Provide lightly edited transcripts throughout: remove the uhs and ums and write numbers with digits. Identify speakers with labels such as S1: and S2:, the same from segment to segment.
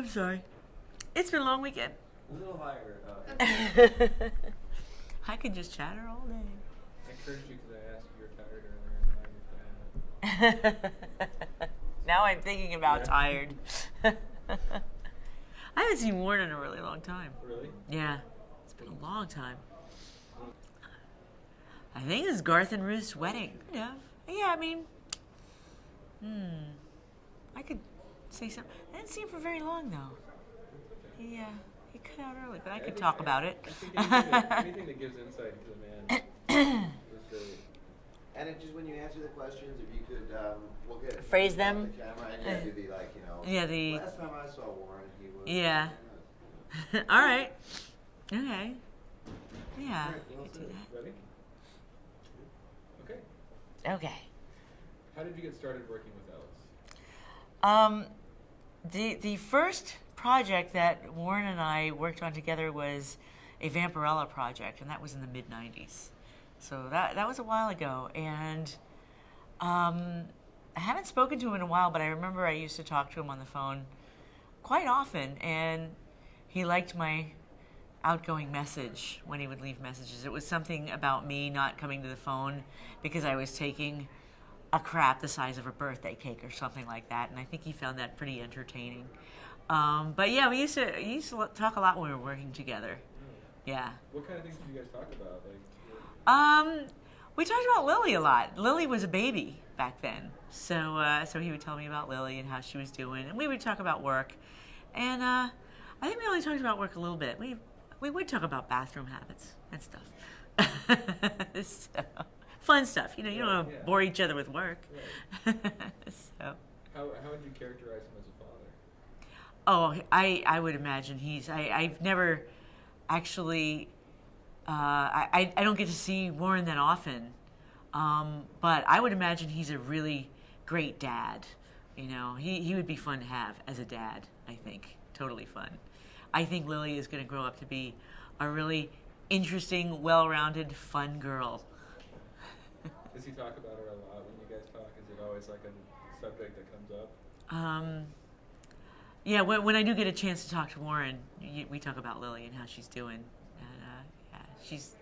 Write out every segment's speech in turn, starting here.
S1: I'm sorry. It's been a long weekend.
S2: A little higher.
S1: I could just chatter all day.
S2: I encouraged you because I asked if you were tired earlier, and now you're tired.
S1: Now I'm thinking about
S2: Yeah.
S1: tired. I haven't seen Warren in a really long time.
S2: Really?
S1: Yeah, it's been a long time. I think it's Garth and Ruth's wedding. Yeah, I mean, I could say something. I didn't see him for very long though. He cut out early, but I could talk about it.
S2: I think anything that gives insight into the man is great.
S3: And it just when you answer the questions, if you could look at
S1: Phrase them.
S3: the camera and do the
S1: Yeah, the-
S3: last time I saw Warren, he was
S1: Yeah. All right. Okay. Yeah,
S2: Alright,
S1: I
S2: well,
S1: could do
S2: so, ready? Okay.
S1: that. Okay.
S2: How did you get started working with Ellis?
S1: The first project that Warren and I worked on together was a Vampirella project, and that was in the mid '90s. So that was a while ago, and I haven't spoken to him in a while, but I remember I used to talk to him on the phone quite often, and he liked my outgoing message when he would leave messages. It was something about me not coming to the phone because I was taking a crap the size of a birthday cake or something like that, and I think he found that pretty entertaining. But yeah, we used to talk a lot when we were working together. Yeah.
S2: What kind of things did you guys talk about?
S1: We talked about Lily a lot. Lily was a baby back then, so he would tell me about Lily and how she was doing, and we would talk about work. And I think we only talked about work a little bit. We would talk about bathroom habits and stuff. So, fun stuff. You don't want to bore each other with work.
S2: Right.
S1: So.
S2: How would you characterize him as a father?
S1: Oh, I would imagine I've never actually. I don't get to see Warren that often, but I would imagine he's a really great dad. He would be fun to have as a dad. I think totally fun. I think Lily is going to grow up to be a really interesting, well-rounded, fun girl.
S2: Does he talk about her a lot when you guys talk? Is it always like a subject that comes up?
S1: Yeah, when I do get a chance to talk to Warren, we talk about Lily and how she's doing. And yeah, she's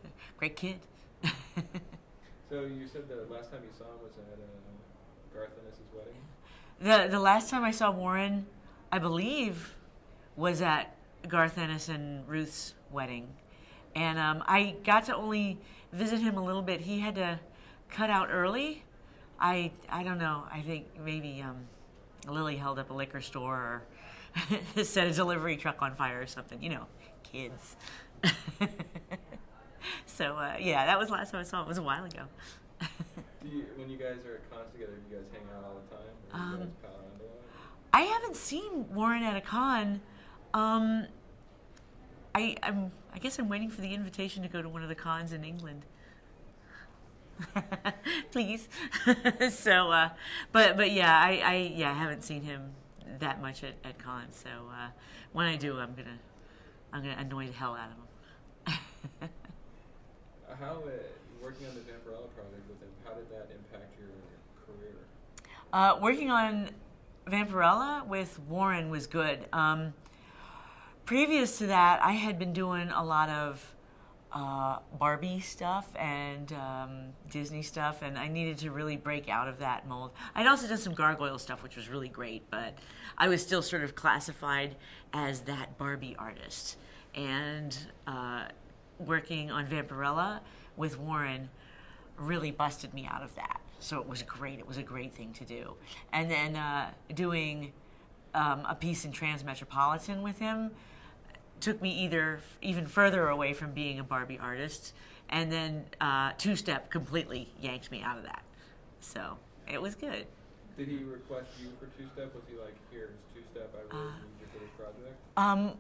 S1: a great kid.
S2: So you said the last time you saw him was at Garth Ennis's wedding?
S1: The last time I saw Warren, I believe, was at Garth Ennis and Ruth's wedding. And I got to only visit him a little bit. He had to cut out early. I don't know. I think maybe Lily held up a liquor store or set a delivery truck on fire or something. Kids. So, yeah, that was the last time I saw him. It was a while ago.
S2: When you guys are at cons together, do you guys hang out all the time? Or do you guys pal around a lot?
S1: I haven't seen Warren at a con. I guess I'm waiting for the invitation to go to one of the cons in England. Please. So, but yeah, I haven't seen him that much at cons. So when I do, I'm gonna annoy the hell out of him.
S2: How working on the Vampirella project with him? How did that impact your career?
S1: Working on Vampirella with Warren was good. Previous to that, I had been doing a lot of Barbie stuff and Disney stuff, and I needed to really break out of that mold. I'd also done some Gargoyle stuff, which was really great, but I was still sort of classified as that Barbie artist. And working on Vampirella with Warren really busted me out of that. So it was great. It was a great thing to do. And then doing a piece in Transmetropolitan with him took me even further away from being a Barbie artist, and then Two Step completely yanked me out of that. So it was good.
S2: Did he request you for Two Step? Was he like, here's Two Step, I really need you for this project?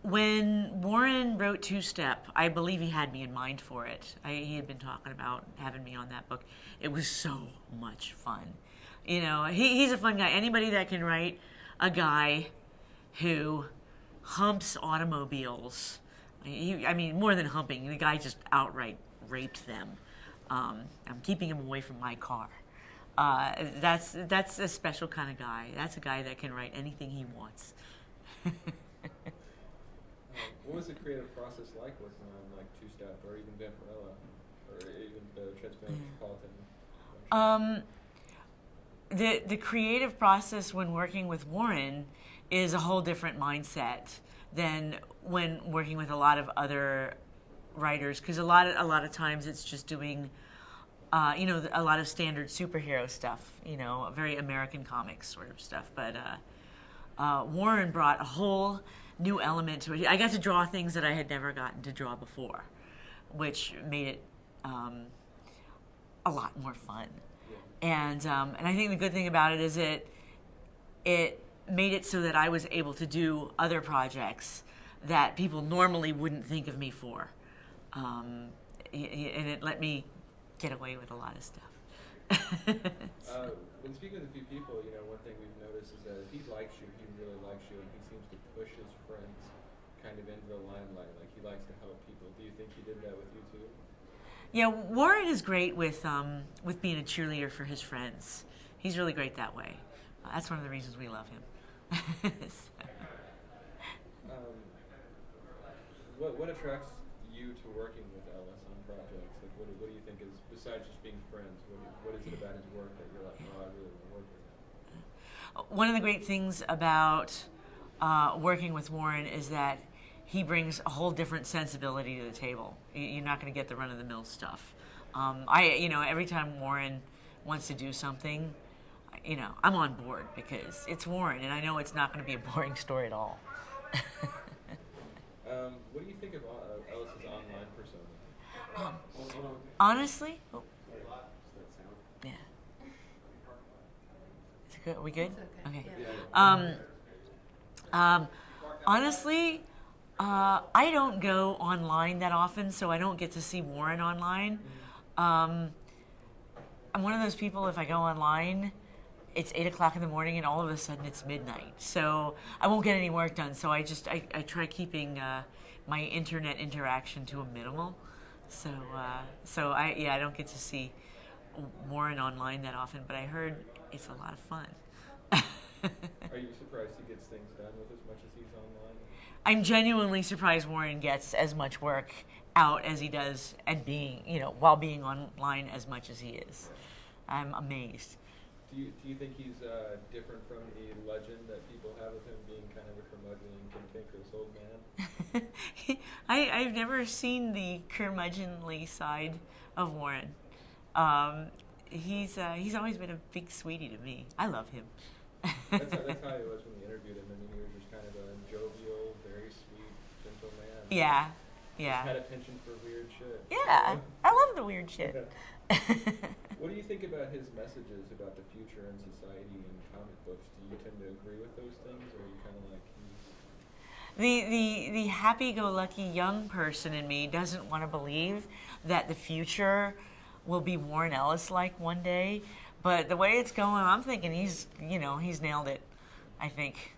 S1: When Warren wrote Two Step, I believe he had me in mind for it. He had been talking about having me on that book. It was so much fun. He's a fun guy. Anybody that can write a guy who humps automobiles. I mean, more than humping, the guy just outright raped them. I'm keeping him away from my car. That's a special kind of guy. That's a guy that can write anything he wants.
S2: What was the creative process like working on like Two Step or even Vampirella or even the Transmetropolitan?
S1: The creative process when working with Warren is a whole different mindset than when working with a lot of other writers, because a lot of times it's just doing a lot of standard superhero stuff, very American comics sort of stuff. But Warren brought a whole new element to it. I got to draw things that I had never gotten to draw before, which made it a lot more fun. And I think the good thing about it is it made it so that I was able to do other projects that people normally wouldn't think of me for, and it let me get away with a lot of stuff.
S2: When speaking with a few people, one thing we've noticed is that if he likes you, he really likes you, and he seems to push his friends kind of into the limelight. Like he likes to help people. Do you think he did that with you too?
S1: Yeah, Warren is great with being a cheerleader for his friends. He's really great that way. That's one of the reasons we love him.
S2: What attracts you to working with Ellis on projects? Like, what do you think is, besides just being friends, what is it about his work that you're like, oh, I really want to work with him?
S1: One of the great things about working with Warren is that he brings a whole different sensibility to the table. You're not going to get the run-of-the-mill stuff. Every time Warren wants to do something, I'm on board because it's Warren, and I know it's not going to be a boring story at all.
S2: What do you think of Ellis's online persona?
S1: Honestly, yeah. Is it good? Are we good? Okay. Honestly, I don't go online that often, so I don't get to see Warren online. I'm one of those people, if I go online, it's 8 o'clock in the morning and all of a sudden it's midnight. So I won't get any work done. So I try keeping my internet interaction to a minimal. So I don't get to see Warren online that often, but I heard it's a lot of fun.
S2: Are you surprised he gets things done with as much as he's online?
S1: I'm genuinely surprised Warren gets as much work out as he does and while being online as much as he is. I'm amazed.
S2: Do you think he's different from the legend that people have of him being kind of a curmudgeon, cantankerous old man?
S1: I've never seen the curmudgeonly side of Warren. He's always been a big sweetie to me. I love him.
S2: That's how he was when we interviewed him. I mean, he was just kind of a jovial, very sweet, gentle man.
S1: Yeah.
S2: Just had a penchant for weird shit.
S1: Yeah, I love the weird shit.
S2: Yeah. What do you think about his messages about the future and society and comic books? Do you tend to agree with those things, or are you kind of like...
S1: The happy-go-lucky young person in me doesn't want to believe that the future will be Warren Ellis-like one day. But the way it's going, I'm thinking he's nailed it, I think.